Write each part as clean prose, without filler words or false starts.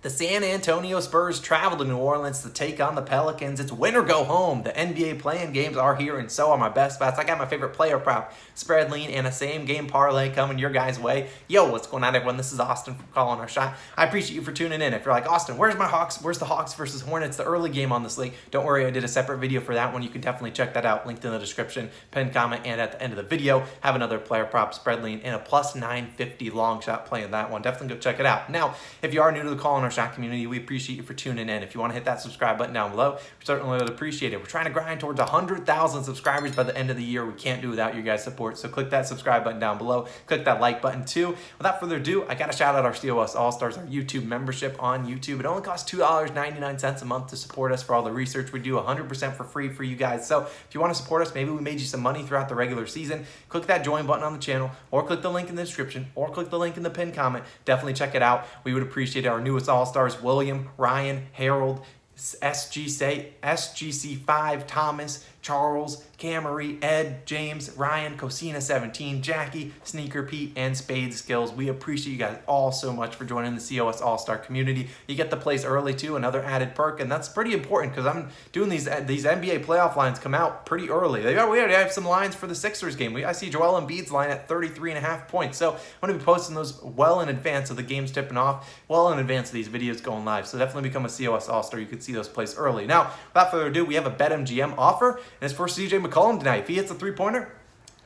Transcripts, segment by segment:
The San Antonio Spurs travel to New Orleans to take on the Pelicans. It's win or go home. The NBA play-in games are here, and so are my best bets. I got my favorite player prop, spread lean, and a same game parlay coming your guys' way. Yo, what's going on, everyone? This is Austin from Calling Our Shot. I appreciate you for tuning in. If you're like, Austin, where's my Hawks? Where's the Hawks versus Hornets, the early game on this league? Don't worry, I did a separate video for that one. You can definitely check that out. Linked in the description, pinned comment, and at the end of the video, have another player prop, spread lean, and a plus 950 long shot play in that one. Definitely go check it out. Now, if you are new to the Calling Our Shot community, we appreciate you for tuning in. If you want to hit that subscribe button down below, we certainly would appreciate it. We're trying to grind towards 100,000 subscribers by the end of the year. We can't do without your guys' support, so click that subscribe button down below. Click that like button too. Without further ado, I got to shout out our COS All-Stars, our YouTube membership on YouTube. It only costs $2.99 a month to support us for all the research we do, 100% for free for you guys. So if you want to support us, maybe we made you some money throughout the regular season, click that join button on the channel, or click the link in the description, or click the link in the pinned comment. Definitely check it out. We would appreciate our newest All-Stars, William, Ryan, Harold, SGC5, Thomas, Charles, Camry, Ed, James, Ryan, Cosina 17, Jackie, Sneaker Pete, and Spade Skills. We appreciate you guys all so much for joining the COS All-Star community. You get the place early too, another added perk, and that's pretty important because I'm doing these NBA playoff lines come out pretty early. We already have some lines for the Sixers game. I see Joel Embiid's line at 33.5 points, so I'm going to be posting those well in advance of the games tipping off, well in advance of these videos going live. So definitely become a COS All-Star. You can see those plays early. Now, without further ado, we have a BetMGM offer, and it's for CJ McCollum tonight. If he hits a three-pointer,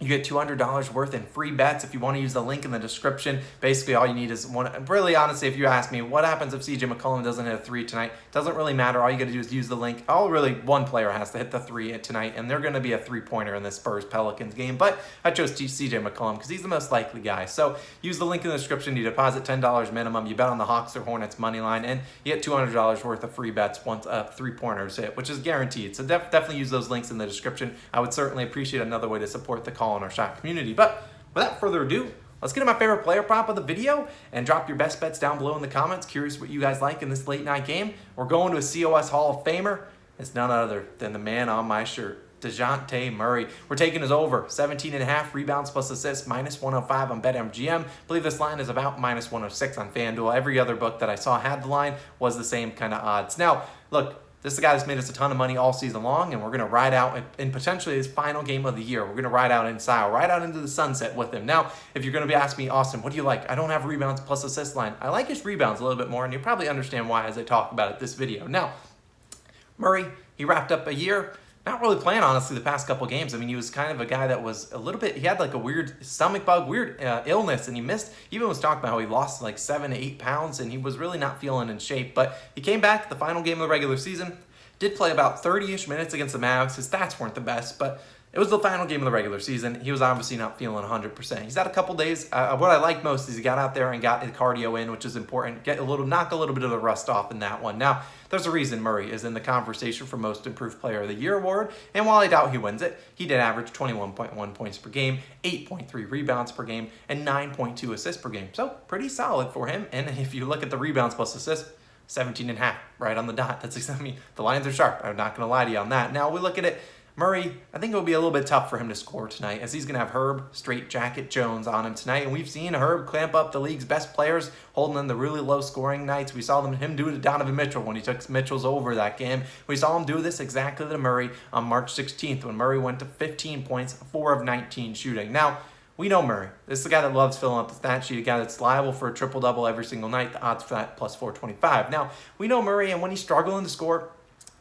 you get $200 worth in free bets. If you want to use the link in the description, basically all you need is one. Really, honestly, if you ask me, what happens if CJ McCollum doesn't hit a three tonight? Doesn't really matter. All you got to do is use the link. One player has to hit the three tonight, and they're going to be a three-pointer in this Spurs Pelicans game. But I chose CJ McCollum because he's the most likely guy. So use the link in the description. You deposit $10 minimum. You bet on the Hawks or Hornets money line, and you get $200 worth of free bets once three-pointers hit, which is guaranteed. So definitely use those links in the description. I would certainly appreciate another way to support the Call on Our Shot community. But without further ado, let's get to my favorite player prop of the video and drop your best bets down below in the comments. Curious what you guys like in this late night game. We're going to a COS Hall of Famer. It's none other than the man on my shirt, DeJounte Murray. We're taking his over 17.5 rebounds plus assists, minus 105 on BetMGM. I believe this line is about minus 106 on FanDuel. Every other book that I saw had the line was the same kind of odds. Now, look, this is a guy that's made us a ton of money all season long, and we're going to ride out in potentially his final game of the year. We're going to ride out in style, ride out into the sunset with him. Now, if you're going to be asking me, Austin, what do you like? I don't have rebounds plus assist line. I like his rebounds a little bit more, and you'll probably understand why as I talk about it this video. Now, Murray, he wrapped up a year not really playing, honestly, the past couple games. I mean, he was kind of a guy that was a little bit, he had like a weird stomach bug, weird illness, and he missed, even was talking about how he lost like 7 to 8 pounds, and he was really not feeling in shape. But he came back the final game of the regular season, did play about 30-ish minutes against the Mavs. His stats weren't the best, but it was the final game of the regular season. He was obviously not feeling 100%. He's had a couple days. What I like most is he got out there and got his cardio in, which is important. Knock a little bit of the rust off in that one. Now, there's a reason Murray is in the conversation for Most Improved Player of the Year award, and while I doubt he wins it, he did average 21.1 points per game, 8.3 rebounds per game, and 9.2 assists per game. So pretty solid for him. And if you look at the rebounds plus assists, 17.5, right on the dot. That's, I mean, the lines are sharp. I'm not going to lie to you on that. Now we look at it. Murray, I think it will be a little bit tough for him to score tonight, as he's going to have Herb Straight Jacket Jones on him tonight. And we've seen Herb clamp up the league's best players, holding in the really low scoring nights. We saw him do it to Donovan Mitchell when he took Mitchell's over that game. We saw him do this exactly to Murray on March 16th when Murray went to 15 points, 4 of 19 shooting. Now, we know Murray. This is the guy that loves filling up the stat sheet, a guy that's liable for a triple-double every single night. The odds for that plus 425. Now, we know Murray, and when he's struggling to score,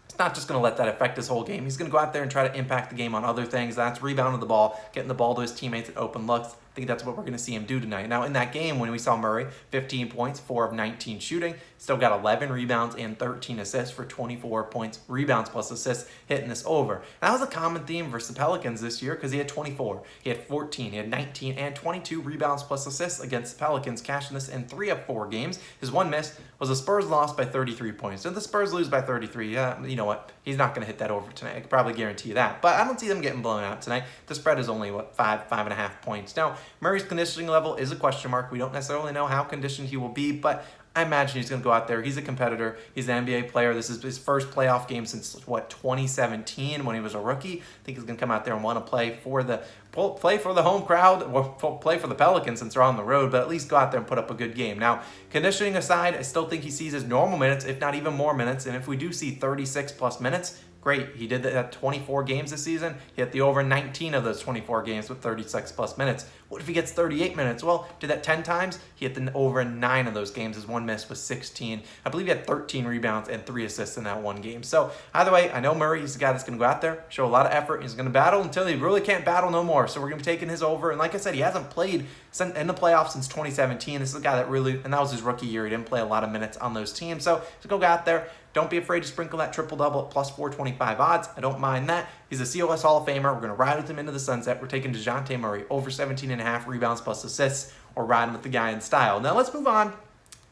it's not just going to let that affect his whole game. He's going to go out there and try to impact the game on other things. That's rebounding the ball, getting the ball to his teammates at open looks. I think that's what we're going to see him do tonight. Now, in that game, when we saw Murray, 15 points, 4 of 19 shooting, still got 11 rebounds and 13 assists for 24 points, rebounds plus assists, hitting this over. And that was a common theme versus the Pelicans this year because he had 24, he had 14, he had 19, and 22 rebounds plus assists against the Pelicans, cashing this in 3 of 4 games. His one miss was the Spurs lost by 33 points. So if the Spurs lose by 33, you know what? He's not going to hit that over tonight. I can probably guarantee you that. But I don't see them getting blown out tonight. The spread is only, 5.5 points. Now, Murray's conditioning level is a question mark. We don't necessarily know how conditioned he will be, but I imagine he's going to go out there. He's a competitor. He's an NBA player. This is his first playoff game since, 2017 when he was a rookie. I think he's going to come out there and want to play for the home crowd, or play for the Pelicans since they're on the road, but at least go out there and put up a good game. Now, conditioning aside, I still think he sees his normal minutes, if not even more minutes, and if we do see 36-plus minutes, great. He did that at 24 games this season. He hit the over 19 of those 24 games with 36-plus minutes. What if he gets 38 minutes? Well, did that 10 times. He hit the over 9 of those games. His one miss was 16. I believe he had 13 rebounds and 3 assists in that one game. So either way, I know Murray is the guy that's going to go out there, show a lot of effort. He's going to battle until he really can't battle no more. So we're going to be taking his over. And like I said, he hasn't played in the playoffs since 2017. This is a guy that really, and that was his rookie year. He didn't play a lot of minutes on those teams. So he's going to go out there. Don't be afraid to sprinkle that triple-double at plus 425 odds. I don't mind that. He's a COS Hall of Famer. We're going to ride with him into the sunset. We're taking DeJounte Murray over 17.5 rebounds plus assists, or riding with the guy in style. Now let's move on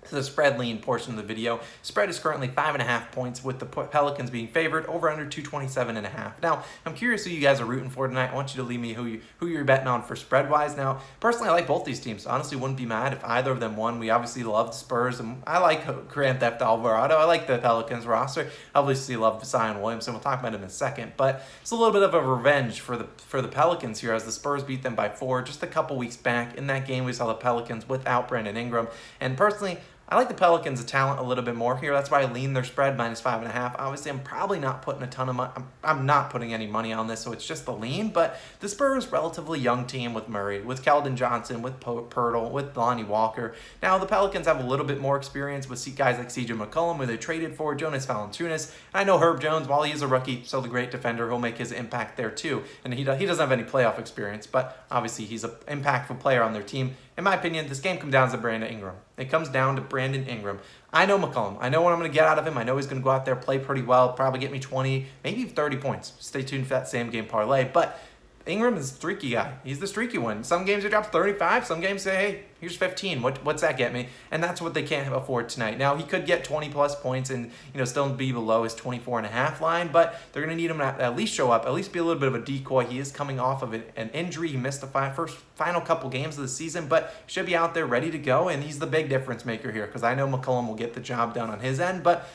to the spread lean portion of the video. Spread is currently 5.5 points, with the Pelicans being favored over under 227.5. Now, I'm curious who you guys are rooting for tonight. I want you to leave me who you're betting on for spread wise. Now, personally, I like both these teams. Honestly, wouldn't be mad if either of them won. We obviously love the Spurs, and I like Grand Theft Alvarado. I like the Pelicans roster. Obviously, love Zion Williamson. We'll talk about him in a second, but it's a little bit of a revenge for the Pelicans here, as the Spurs beat them by 4 just a couple weeks back. In that game, we saw the Pelicans without Brandon Ingram, and personally, I like the Pelicans' talent a little bit more here. That's why I lean their spread minus 5.5. Obviously, I'm probably not putting a ton of money. I'm not putting any money on this, so it's just the lean. But the Spurs, relatively young team with Murray, with Keldon Johnson, with Pirtle, with Lonnie Walker. Now, the Pelicans have a little bit more experience with guys like CJ McCollum, who they traded for, Jonas Valanciunas. I know Herb Jones, while he is a rookie, still the great defender, he'll make his impact there too. And he doesn't have any playoff experience, but obviously he's an impactful player on their team. In my opinion, this game comes down to Brandon Ingram. It comes down to Brandon Ingram. I know McCollum. I know what I'm going to get out of him. I know he's going to go out there, play pretty well, probably get me 20, maybe 30 points. Stay tuned for that same game parlay. But Ingram is a streaky guy. He's the streaky one. Some games he drops 35. Some games say, hey, here's 15. What's that get me? And that's what they can't afford tonight. Now, he could get 20-plus points and still be below his 24.5 line, but they're going to need him to at least show up, at least be a little bit of a decoy. He is coming off of an injury. He missed the final couple games of the season, but should be out there ready to go, and he's the big difference maker here, because I know McCollum will get the job done on his end, but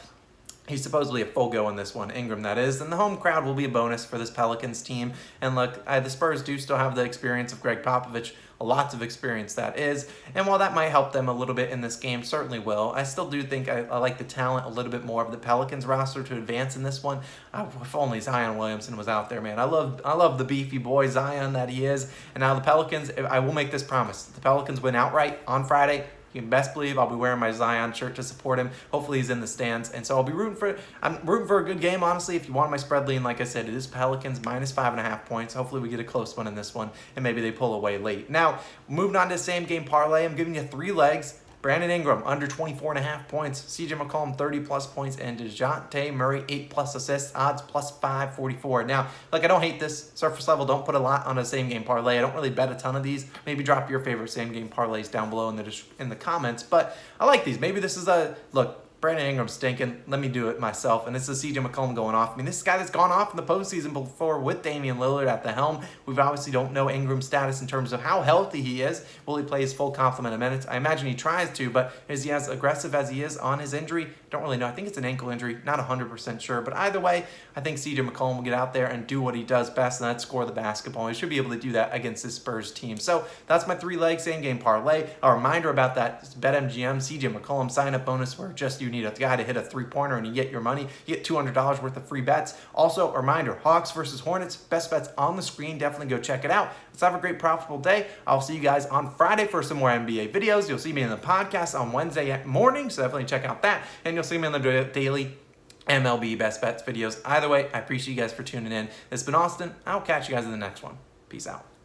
he's supposedly a full go in this one, Ingram that is, and the home crowd will be a bonus for this Pelicans team. And look, the Spurs do still have the experience of Greg Popovich, lots of experience that is, and while that might help them a little bit in this game, certainly will, I still do think I like the talent a little bit more of the Pelicans roster to advance in this one. If only Zion Williamson was out there, man. I love the beefy boy Zion that he is, and now the Pelicans, I will make this promise. The Pelicans win outright on Friday. You can best believe I'll be wearing my Zion shirt to support him. Hopefully he's in the stands. And so I'm rooting for a good game, honestly. If you want my spread lean, like I said, it is Pelicans minus 5.5 points. Hopefully we get a close one in this one, and maybe they pull away late. Now, moving on to same game parlay, I'm giving you 3 legs. Brandon Ingram, under 24.5 points. CJ McCollum, 30-plus points. And DeJounte Murray, 8-plus assists. Odds, plus 544. Now, look, I don't hate this. Surface level, don't put a lot on a same-game parlay. I don't really bet a ton of these. Maybe drop your favorite same-game parlays down below in the comments. But I like these. Maybe this is look, Brandon Ingram's stinking. Let me do it myself. And this is CJ McCollum going off. I mean, this guy that's gone off in the postseason before with Damian Lillard at the helm. We obviously don't know Ingram's status in terms of how healthy he is. Will he play his full complement of minutes? I imagine he tries to, but is he as aggressive as he is on his injury? Don't really know. I think it's an ankle injury. Not 100% sure. But either way, I think CJ McCollum will get out there and do what he does best, and that's score the basketball. He should be able to do that against this Spurs team. So that's my 3-leg same-game parlay. A reminder about that BetMGM CJ McCollum sign-up bonus, where just you need a guy to hit a 3-pointer and you get your money. You get $200 worth of free bets. Also, a reminder, Hawks versus Hornets, best bets on the screen. Definitely go check it out. Let's have a great, profitable day. I'll see you guys on Friday for some more NBA videos. You'll see me in the podcast on Wednesday morning, so definitely check out that. And you'll see me in the daily MLB Best Bets videos. Either way, I appreciate you guys for tuning in. This has been Austin. I'll catch you guys in the next one. Peace out.